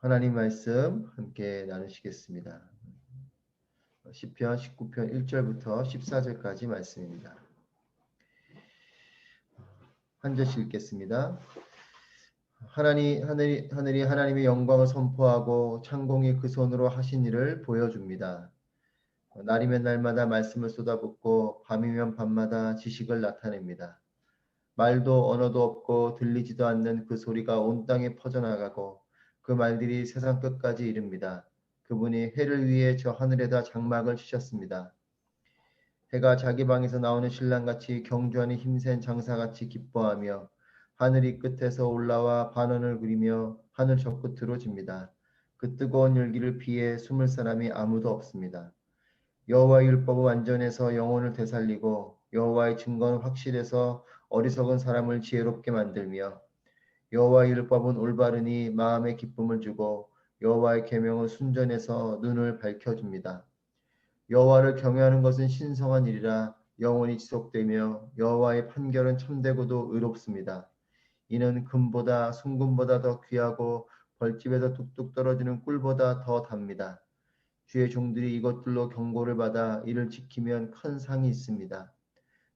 하나님 말씀 함께 나누시겠습니다. 시편 19편 1절부터 14절까지 말씀입니다. 한 절씩 읽겠습니다. 하늘이 하나님의 영광을 선포하고 창공이 그 손으로 하신 일을 보여줍니다. 날이면 날마다 말씀을 쏟아붓고 밤이면 밤마다 지식을 나타냅니다. 말도 언어도 없고 들리지도 않는 그 소리가 온 땅에 퍼져나가고 그 말들이 세상 끝까지 이릅니다. 그분이 해를 위해 저 하늘에다 장막을 치셨습니다. 해가 자기 방에서 나오는 신랑같이 경주하는 힘센 장사같이 기뻐하며 하늘이 끝에서 올라와 반원을 그리며 하늘 저 끝으로 집니다. 그 뜨거운 열기를 피해 숨을 사람이 아무도 없습니다. 여호와의 율법은 완전해서 영혼을 되살리고 여호와의 증거는 확실해서 어리석은 사람을 지혜롭게 만들며 여호와의 율법은 올바르니 마음에 기쁨을 주고 여호와의 계명은 순전해서 눈을 밝혀줍니다. 여호와를 경외하는 것은 신성한 일이라 영원히 지속되며 여호와의 판결은 참되고도 의롭습니다. 이는 금보다 순금보다 더 귀하고 벌집에서 뚝뚝 떨어지는 꿀보다 더 답니다. 주의 종들이 이것들로 경고를 받아 이를 지키면 큰 상이 있습니다.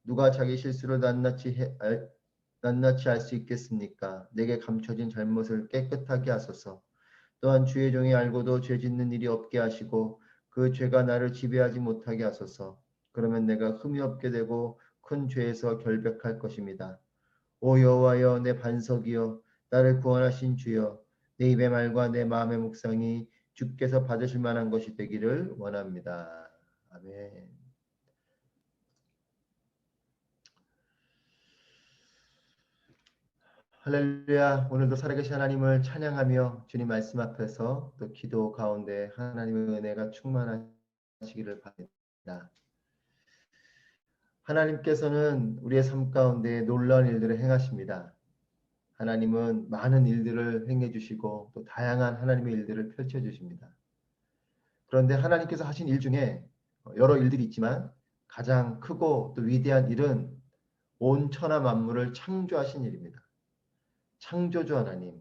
누가 자기 실수를 낱낱이 알 수 있겠습니까? 내게 감춰진 잘못을 깨끗하게 하소서. 또한 주의 종이 알고도 죄 짓는 일이 없게 하시고 그 죄가 나를 지배하지 못하게 하소서. 그러면 내가 흠이 없게 되고 큰 죄에서 결백할 것입니다. 오 여호와여 내 반석이여 나를 구원하신 주여 내 입의 말과 내 마음의 묵상이 주께서 받으실 만한 것이 되기를 원합니다. 아멘. 할렐루야. 오늘도 살아계신 하나님을 찬양하며 주님 말씀 앞에서 또 기도 가운데 하나님의 은혜가 충만하시기를 바랍니다. 하나님께서는 우리의 삶 가운데 놀라운 일들을 행하십니다. 하나님은 많은 일들을 행해 주시고 또 다양한 하나님의 일들을 펼쳐 주십니다. 그런데 하나님께서 하신 일 중에 여러 일들이 있지만 가장 크고 또 위대한 일은 온 천하 만물을 창조하신 일입니다. 창조주 하나님.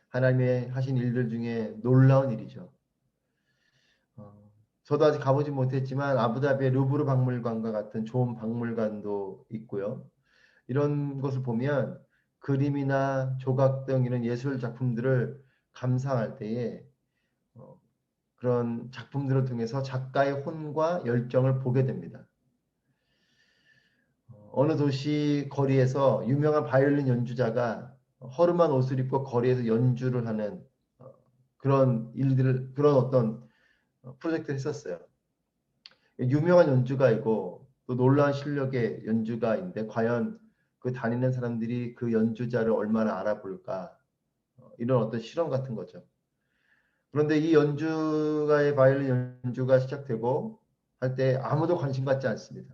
하나님의 하신 일들 중에 놀라운 일이죠. 저도 아직 가보지 못했지만 아부다비의 루브르 박물관과 같은 좋은 박물관도 있고요. 이런 것을 보면 그림이나 조각 등 이런 예술 작품들을 감상할 때에 그런 작품들을 통해서 작가의 혼과 열정을 보게 됩니다. 어느 도시 거리에서 유명한 바이올린 연주자가 허름한 옷을 입고 거리에서 연주를 하는 그런 어떤 프로젝트를 했었어요. 유명한 연주가이고 또 놀라운 실력의 연주가인데 과연 그 다니는 사람들이 그 연주자를 얼마나 알아볼까 이런 어떤 실험 같은 거죠. 그런데 이 연주가의 바이올린 연주가 시작되고 할 때 아무도 관심 갖지 않습니다.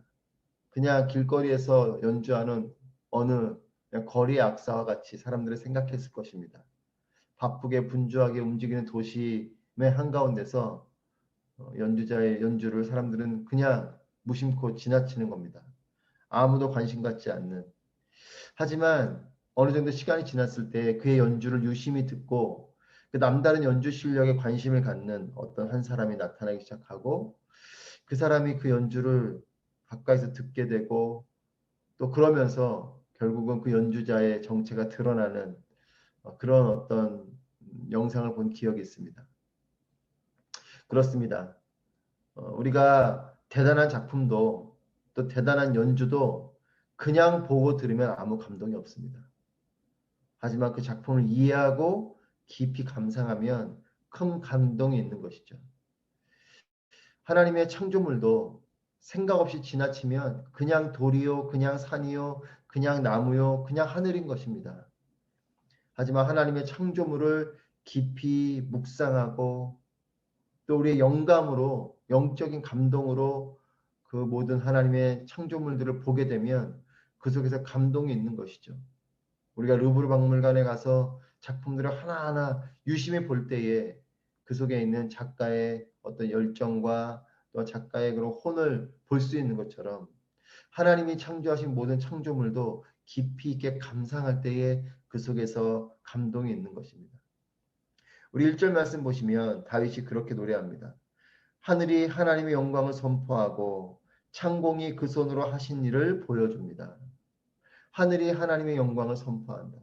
그냥 길거리에서 연주하는 어느 그냥 거리의 악사와 같이 사람들이 생각했을 것입니다. 바쁘게 분주하게 움직이는 도심의 한가운데서 연주자의 연주를 사람들은 그냥 무심코 지나치는 겁니다. 아무도 관심 갖지 않는. 하지만 어느 정도 시간이 지났을 때 그의 연주를 유심히 듣고 그 남다른 연주 실력에 관심을 갖는 어떤 한 사람이 나타나기 시작하고 그 사람이 그 연주를 가까이서 듣게 되고 또 그러면서 결국은 그 연주자의 정체가 드러나는 그런 어떤 영상을 본 기억이 있습니다. 그렇습니다. 우리가 대단한 작품도 또 대단한 연주도 그냥 보고 들으면 아무 감동이 없습니다. 하지만 그 작품을 이해하고 깊이 감상하면 큰 감동이 있는 것이죠. 하나님의 창조물도 생각 없이 지나치면 그냥 돌이요, 그냥 산이요, 그냥 나무요, 그냥 하늘인 것입니다. 하지만 하나님의 창조물을 깊이 묵상하고 또 우리의 영감으로 영적인 감동으로 그 모든 하나님의 창조물들을 보게 되면 그 속에서 감동이 있는 것이죠. 우리가 루브르 박물관에 가서 작품들을 하나하나 유심히 볼 때에 그 속에 있는 작가의 어떤 열정과 또 작가의 그런 혼을 볼 수 있는 것처럼 하나님이 창조하신 모든 창조물도 깊이 있게 감상할 때에 그 속에서 감동이 있는 것입니다. 우리 1절 말씀 보시면 다윗이 그렇게 노래합니다. 하늘이 하나님의 영광을 선포하고 창공이 그 손으로 하신 일을 보여줍니다. 하늘이 하나님의 영광을 선포한다.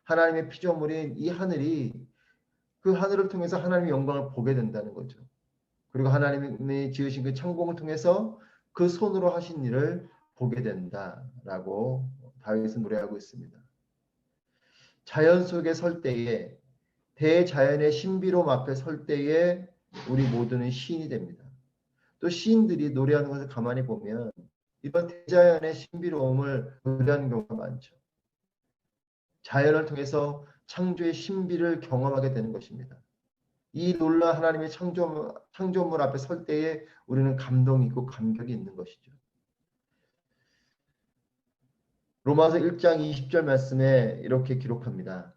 하나님의 피조물인 이 하늘이 그 하늘을 통해서 하나님의 영광을 보게 된다는 거죠. 그리고 하나님이 지으신 그 창공을 통해서 그 손으로 하신 일을 보게 된다라고 다윗은 노래하고 있습니다. 자연 속에 설 때에 대자연의 신비로움 앞에 설 때에 우리 모두는 시인이 됩니다. 또 시인들이 노래하는 것을 가만히 보면 이런 대자연의 신비로움을 노래하는 경우가 많죠. 자연을 통해서 창조의 신비를 경험하게 되는 것입니다. 이 놀라운 하나님의 창조물 앞에 설 때에 우리는 감동이 있고 감격이 있는 것이죠. 로마서 1장 20절 말씀에 이렇게 기록합니다.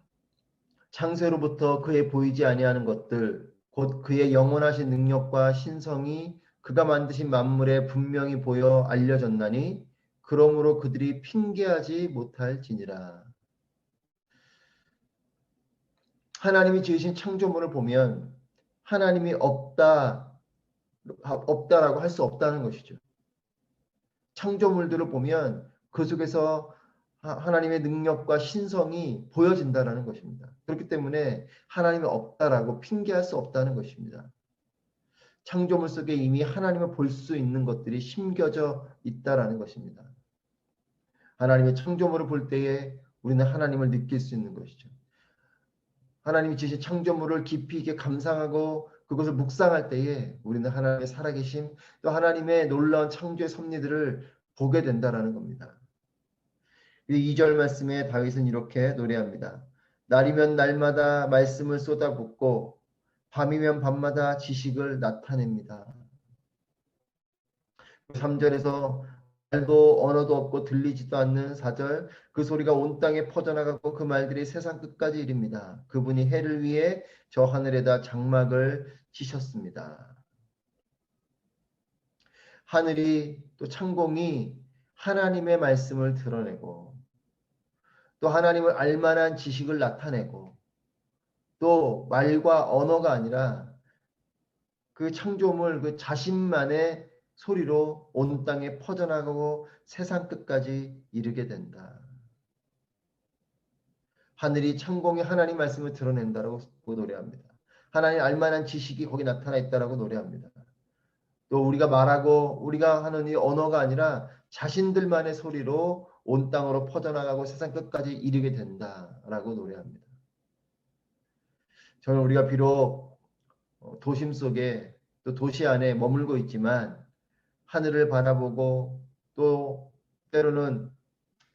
창세로부터 그의 보이지 아니하는 것들 곧 그의 영원하신 능력과 신성이 그가 만드신 만물에 분명히 보여 알려졌나니 그러므로 그들이 핑계하지 못할지니라. 하나님이 지으신 창조물을 보면 하나님이 없다라고 할 수 없다는 것이죠. 창조물들을 보면 그 속에서 하나님의 능력과 신성이 보여진다는 것입니다. 그렇기 때문에 하나님이 없다라고 핑계할 수 없다는 것입니다. 창조물 속에 이미 하나님을 볼 수 있는 것들이 심겨져 있다라는 것입니다. 하나님의 창조물을 볼 때에 우리는 하나님을 느낄 수 있는 것이죠. 하나님이 지으신 창조물을 깊이 있게 감상하고 그것을 묵상할 때에 우리는 하나님의 살아계심 또 하나님의 놀라운 창조의 섭리들을 보게 된다라는 겁니다. 2절 말씀에 다윗은 이렇게 노래합니다. 날이면 날마다 말씀을 쏟아붓고 밤이면 밤마다 지식을 나타냅니다. 3절에서 말도 언어도 없고 들리지도 않는 4절 그 소리가 온 땅에 퍼져나가고 그 말들이 세상 끝까지 이릅니다. 그분이 해를 위해 저 하늘에다 장막을 치셨습니다. 하늘이 또 창공이 하나님의 말씀을 드러내고 또 하나님을 알만한 지식을 나타내고 또 말과 언어가 아니라 그 창조물 그 자신만의 소리로 온 땅에 퍼져나가고 세상 끝까지 이르게 된다. 하늘이 창공이 하나님 말씀을 드러낸다라고 노래합니다. 하나님 알만한 지식이 거기 나타나 있다라고 노래합니다. 또 우리가 말하고 우리가 하는 이 언어가 아니라 자신들만의 소리로 온 땅으로 퍼져나가고 세상 끝까지 이르게 된다라고 노래합니다. 저는 우리가 비록 도심 속에 또 도시 안에 머물고 있지만 하늘을 바라보고 또 때로는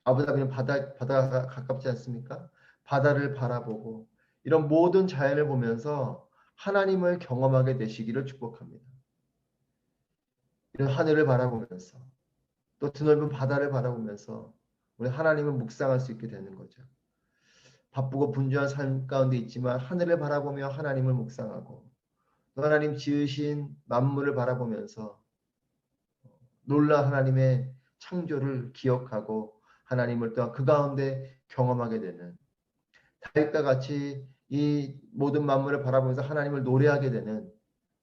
아부다비는 바다가 가깝지 않습니까? 바다를 바라보고 이런 모든 자연을 보면서 하나님을 경험하게 되시기를 축복합니다. 이런 하늘을 바라보면서 또 드넓은 바다를 바라보면서 우리 하나님을 묵상할 수 있게 되는 거죠. 바쁘고 분주한 삶 가운데 있지만 하늘을 바라보며 하나님을 묵상하고 또 하나님 지으신 만물을 바라보면서 놀라운 하나님의 창조를 기억하고 하나님을 또한 그 가운데 경험하게 되는 다윗과 같이 이 모든 만물을 바라보면서 하나님을 노래하게 되는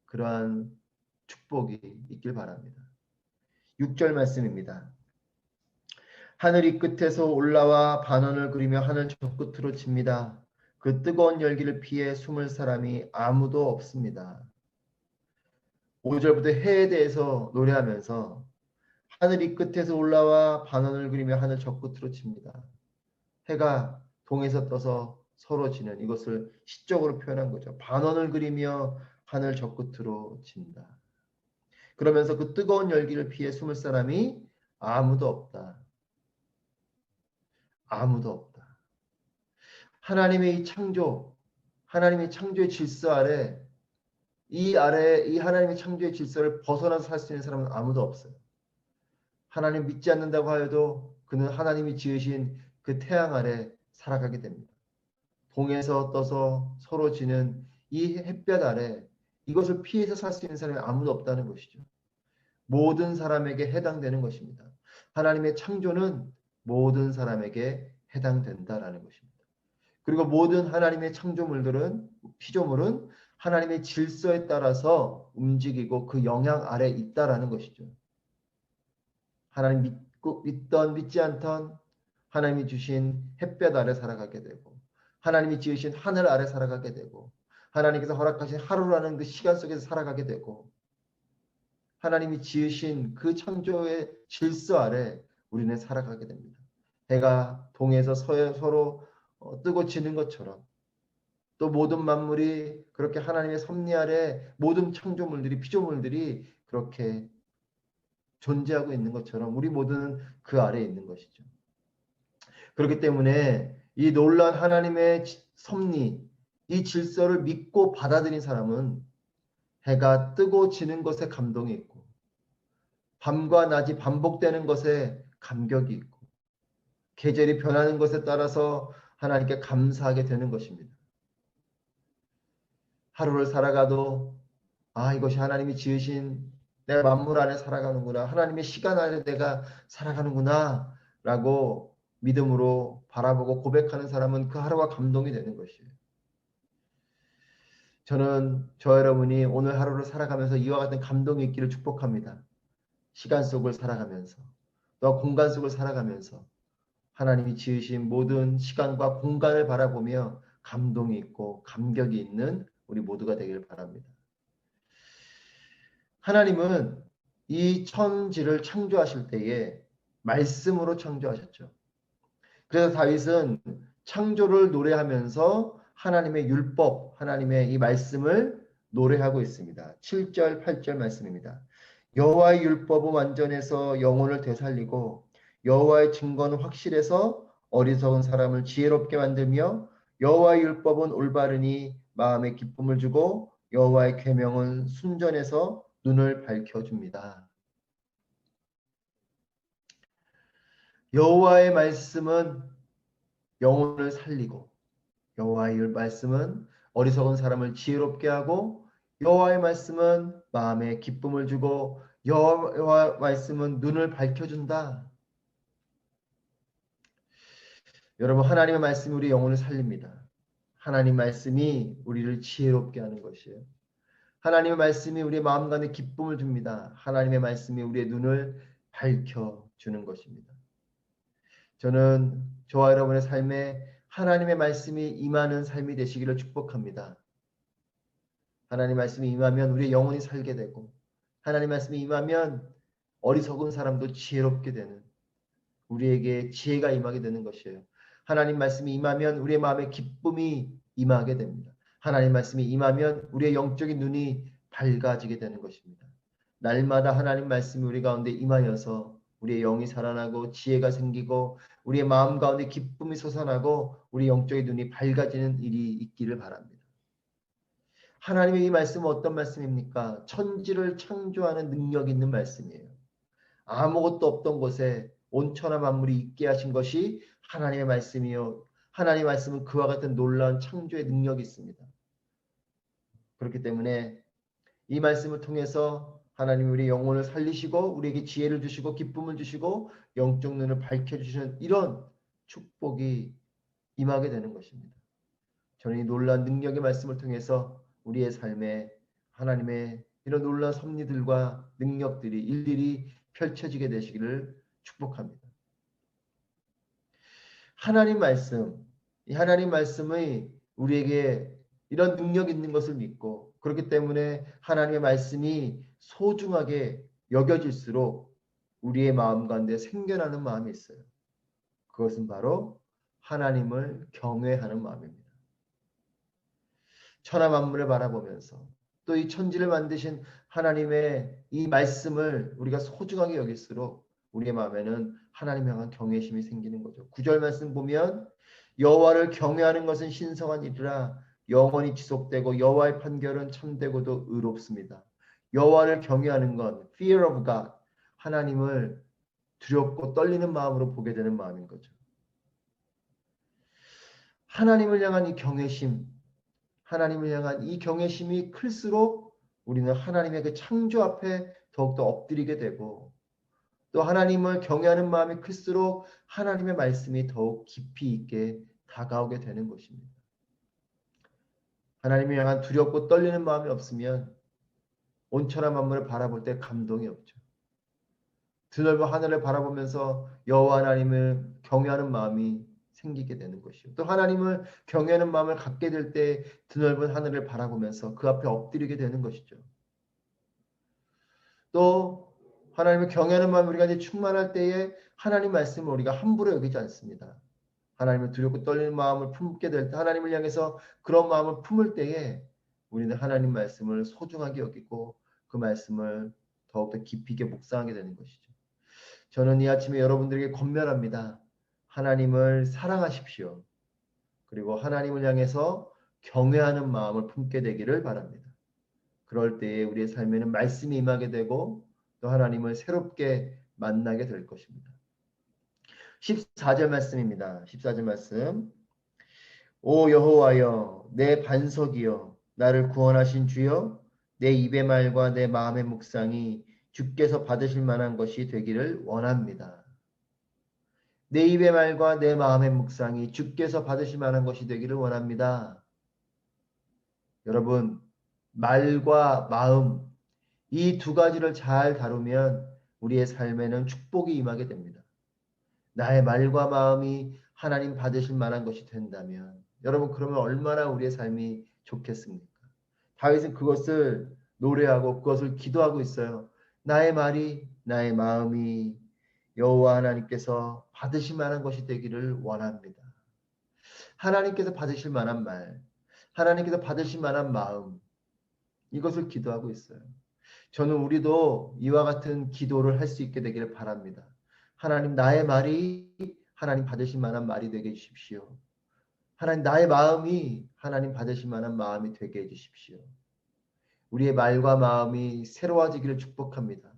그러한 축복이 있길 바랍니다. 6절 말씀입니다. 하늘이 끝에서 올라와 반원을 그리며 하늘 저 끝으로 칩니다. 그 뜨거운 열기를 피해 숨을 사람이 아무도 없습니다. 5절부터 해에 대해서 노래하면서 하늘이 끝에서 올라와 반원을 그리며 하늘 저 끝으로 칩니다. 해가 동에서 떠서 서로 지는 이것을 시적으로 표현한 거죠. 반원을 그리며 하늘 저 끝으로 친다. 그러면서 그 뜨거운 열기를 피해 숨을 사람이 아무도 없다. 아무도 없다. 하나님의 이 창조, 하나님의 창조의 질서 아래 이 하나님의 창조의 질서를 벗어나서 살 수 있는 사람은 아무도 없어요. 하나님 믿지 않는다고 하여도 그는 하나님이 지으신 그 태양 아래 살아가게 됩니다. 동에서 떠서 서로 지는 이 햇볕 아래 이것을 피해서 살 수 있는 사람이 아무도 없다는 것이죠. 모든 사람에게 해당되는 것입니다. 하나님의 창조는 모든 사람에게 해당된다라는 것입니다. 그리고 모든 하나님의 창조물들은 피조물은 하나님의 질서에 따라서 움직이고 그 영향 아래 있다라는 것이죠. 하나님 믿던 믿지 않던 하나님이 주신 햇볕 아래 살아가게 되고 하나님이 지으신 하늘 아래 살아가게 되고 하나님께서 허락하신 하루라는 그 시간 속에서 살아가게 되고 하나님이 지으신 그 창조의 질서 아래 우리는 살아가게 됩니다. 해가 동에서 서에 서로 뜨고 지는 것처럼 또 모든 만물이 그렇게 하나님의 섭리 아래 모든 창조물들이 피조물들이 그렇게 존재하고 있는 것처럼 우리 모두는 그 아래에 있는 것이죠. 그렇기 때문에 이 놀라운 하나님의 섭리, 이 질서를 믿고 받아들인 사람은 해가 뜨고 지는 것에 감동이 있고 밤과 낮이 반복되는 것에 감격이 있고 계절이 변하는 것에 따라서 하나님께 감사하게 되는 것입니다. 하루를 살아가도 이것이 하나님이 지으신 내 만물 안에 살아가는구나. 하나님의 시간 안에 내가 살아가는구나. 라고 믿음으로 바라보고 고백하는 사람은 그 하루가 감동이 되는 것이에요. 저는 저 여러분이 오늘 하루를 살아가면서 이와 같은 감동이 있기를 축복합니다. 시간 속을 살아가면서 또 공간 속을 살아가면서 하나님이 지으신 모든 시간과 공간을 바라보며 감동이 있고 감격이 있는 우리 모두가 되길 바랍니다. 하나님은 이 천지를 창조하실 때에 말씀으로 창조하셨죠. 그래서 다윗은 창조를 노래하면서 하나님의 율법, 하나님의 이 말씀을 노래하고 있습니다. 7절, 8절 말씀입니다. 여호와의 율법은 완전해서 영혼을 되살리고 여호와의 증거는 확실해서 어리석은 사람을 지혜롭게 만들며 여호와의 율법은 올바르니 마음에 기쁨을 주고 여호와의 계명은 순전해서 눈을 밝혀줍니다. 여호와의 말씀은 영혼을 살리고 여호와의 말씀은 어리석은 사람을 지혜롭게 하고 여호와의 말씀은 마음에 기쁨을 주고 여호와의 말씀은 눈을 밝혀준다. 여러분 하나님의 말씀이 우리 영혼을 살립니다. 하나님 말씀이 우리를 지혜롭게 하는 것이에요. 하나님의 말씀이 우리의 마음 가운데 기쁨을 줍니다. 하나님의 말씀이 우리의 눈을 밝혀주는 것입니다. 저는 저와 여러분의 삶에 하나님의 말씀이 임하는 삶이 되시기를 축복합니다. 하나님 말씀이 임하면 우리의 영혼이 살게 되고 하나님 말씀이 임하면 어리석은 사람도 지혜롭게 되는 우리에게 지혜가 임하게 되는 것이에요. 하나님 말씀이 임하면 우리의 마음에 기쁨이 임하게 됩니다. 하나님 말씀이 임하면 우리의 영적인 눈이 밝아지게 되는 것입니다. 날마다 하나님 말씀이 우리 가운데 임하여서 우리의 영이 살아나고 지혜가 생기고 우리의 마음 가운데 기쁨이 솟아나고 우리 영적인 눈이 밝아지는 일이 있기를 바랍니다. 하나님의 이 말씀은 어떤 말씀입니까? 천지를 창조하는 능력 있는 말씀이에요. 아무것도 없던 곳에 온천하 만물이 있게 하신 것이 하나님의 말씀이요. 하나님의 말씀은 그와 같은 놀라운 창조의 능력이 있습니다. 그렇기 때문에 이 말씀을 통해서 하나님 우리 영혼을 살리시고 우리에게 지혜를 주시고 기쁨을 주시고 영적 눈을 밝혀주시는 이런 축복이 임하게 되는 것입니다. 저는 이 놀라운 능력의 말씀을 통해서 우리의 삶에 하나님의 이런 놀라운 섭리들과 능력들이 일일이 펼쳐지게 되시기를 축복합니다. 하나님 말씀, 이 하나님 말씀의 우리에게 이런 능력 있는 것을 믿고 그렇기 때문에 하나님의 말씀이 소중하게 여겨질수록 우리의 마음 가운데 생겨나는 마음이 있어요. 그것은 바로 하나님을 경외하는 마음입니다. 천하 만물을 바라보면서 또 이 천지를 만드신 하나님의 이 말씀을 우리가 소중하게 여길수록 우리의 마음에는 하나님 향한 경외심이 생기는 거죠. 9절 말씀 보면 여호와를 경외하는 것은 신성한 일이라 영원히 지속되고 여호와의 판결은 참되고도 의롭습니다. 여호와를 경외하는 건 fear of God, 하나님을 두렵고 떨리는 마음으로 보게 되는 마음인 거죠. 하나님을 향한 이 경외심, 하나님을 향한 이 경외심이 클수록 우리는 하나님의 그 창조 앞에 더욱더 엎드리게 되고 또 하나님을 경외하는 마음이 클수록 하나님의 말씀이 더욱 깊이 있게 다가오게 되는 것입니다. 하나님을 향한 두렵고 떨리는 마음이 없으면 온천한 만물을 바라볼 때 감동이 없죠. 드넓은 하늘을 바라보면서 여호와 하나님을 경외하는 마음이 생기게 되는 것이요. 또 하나님을 경외하는 마음을 갖게 될 때 드넓은 하늘을 바라보면서 그 앞에 엎드리게 되는 것이죠. 또 하나님을 경외하는 마음이 우리가 이제 충만할 때에 하나님 말씀을 우리가 함부로 여기지 않습니다. 하나님을 두렵고 떨리는 마음을 품게 될 때, 하나님을 향해서 그런 마음을 품을 때에 우리는 하나님 말씀을 소중하게 여기고 그 말씀을 더욱더 깊이 있게 묵상하게 되는 것이죠. 저는 이 아침에 여러분들에게 권면합니다. 하나님을 사랑하십시오. 그리고 하나님을 향해서 경외하는 마음을 품게 되기를 바랍니다. 그럴 때에 우리의 삶에는 말씀이 임하게 되고 또 하나님을 새롭게 만나게 될 것입니다. 14절 말씀입니다. 14절 말씀. 오 여호와여 내 반석이여 나를 구원하신 주여 내 입의 말과 내 마음의 묵상이 주께서 받으실 만한 것이 되기를 원합니다. 내 입의 말과 내 마음의 묵상이 주께서 받으실 만한 것이 되기를 원합니다. 여러분, 말과 마음 이 두 가지를 잘 다루면 우리의 삶에는 축복이 임하게 됩니다. 나의 말과 마음이 하나님 받으실 만한 것이 된다면 여러분 그러면 얼마나 우리의 삶이 좋겠습니까? 다윗은 그것을 노래하고 그것을 기도하고 있어요. 나의 말이 나의 마음이 여호와 하나님께서 받으실 만한 것이 되기를 원합니다. 하나님께서 받으실 만한 말, 하나님께서 받으실 만한 마음, 이것을 기도하고 있어요. 저는 우리도 이와 같은 기도를 할 수 있게 되기를 바랍니다. 하나님 나의 말이 하나님 받으실 만한 말이 되게 해주십시오. 하나님 나의 마음이 하나님 받으실 만한 마음이 되게 해주십시오. 우리의 말과 마음이 새로워지기를 축복합니다.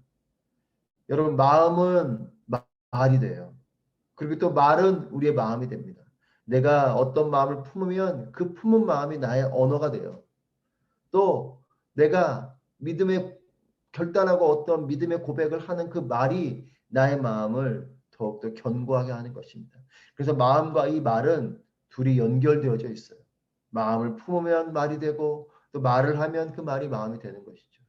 여러분 마음은 말이 돼요. 그리고 또 말은 우리의 마음이 됩니다. 내가 어떤 마음을 품으면 그 품은 마음이 나의 언어가 돼요. 또 내가 믿음의 결단하고 어떤 믿음의 고백을 하는 그 말이 나의 마음을 더욱더 견고하게 하는 것입니다. 그래서 마음과 이 말은 둘이 연결되어져 있어요. 마음을 품으면 말이 되고 또 말을 하면 그 말이 마음이 되는 것이죠.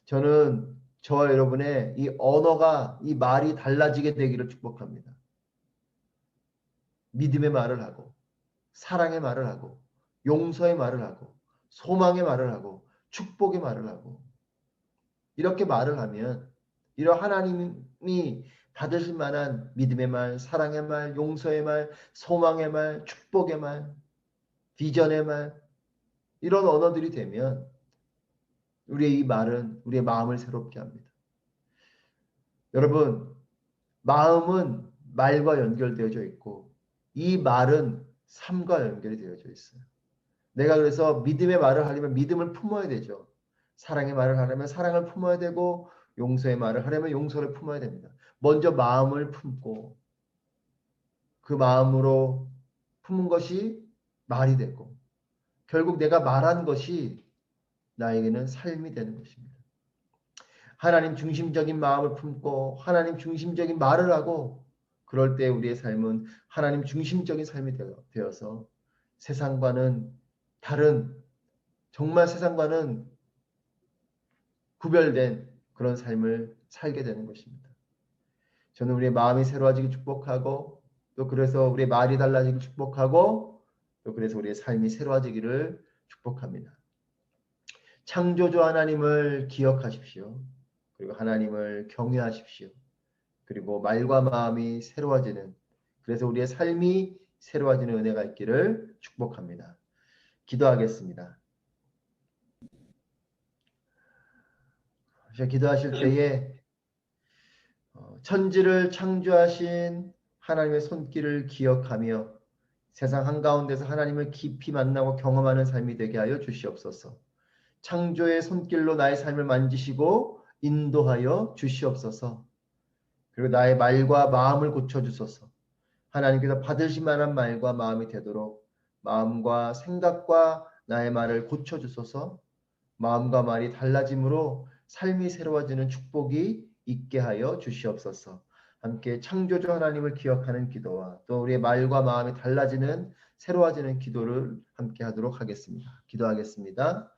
저는 저와 여러분의 이 언어가 이 말이 달라지게 되기를 축복합니다. 믿음의 말을 하고 사랑의 말을 하고 용서의 말을 하고 소망의 말을 하고 축복의 말을 하고 이렇게 말을 하면 이런 하나님이 받으실 만한 믿음의 말, 사랑의 말, 용서의 말, 소망의 말, 축복의 말, 비전의 말 이런 언어들이 되면 우리의 이 말은 우리의 마음을 새롭게 합니다. 여러분 마음은 말과 연결되어져 있고 이 말은 삶과 연결이 되어져 있어요. 내가 그래서 믿음의 말을 하려면 믿음을 품어야 되죠. 사랑의 말을 하려면 사랑을 품어야 되고 용서의 말을 하려면 용서를 품어야 됩니다. 먼저 마음을 품고 그 마음으로 품은 것이 말이 되고 결국 내가 말한 것이 나에게는 삶이 되는 것입니다. 하나님 중심적인 마음을 품고 하나님 중심적인 말을 하고 그럴 때 우리의 삶은 하나님 중심적인 삶이 되어서 세상과는 다른 정말 세상과는 구별된 그런 삶을 살게 되는 것입니다. 저는 우리의 마음이 새로워지기 축복하고 또 그래서 우리의 말이 달라지기 축복하고 또 그래서 우리의 삶이 새로워지기를 축복합니다. 창조주 하나님을 기억하십시오. 그리고 하나님을 경외하십시오. 그리고 말과 마음이 새로워지는 그래서 우리의 삶이 새로워지는 은혜가 있기를 축복합니다. 기도하겠습니다. 기도하실 때에 천지를 창조하신 하나님의 손길을 기억하며 세상 한가운데서 하나님을 깊이 만나고 경험하는 삶이 되게 하여 주시옵소서. 창조의 손길로 나의 삶을 만지시고 인도하여 주시옵소서. 그리고 나의 말과 마음을 고쳐주소서. 하나님께서 받으실 만한 말과 마음이 되도록 마음과 생각과 나의 말을 고쳐주소서. 마음과 말이 달라짐으로 삶이 새로워지는 축복이 있게 하여 주시옵소서. 함께 창조주 하나님을 기억하는 기도와 또 우리의 말과 마음이 달라지는 새로워지는 기도를 함께 하도록 하겠습니다. 기도하겠습니다.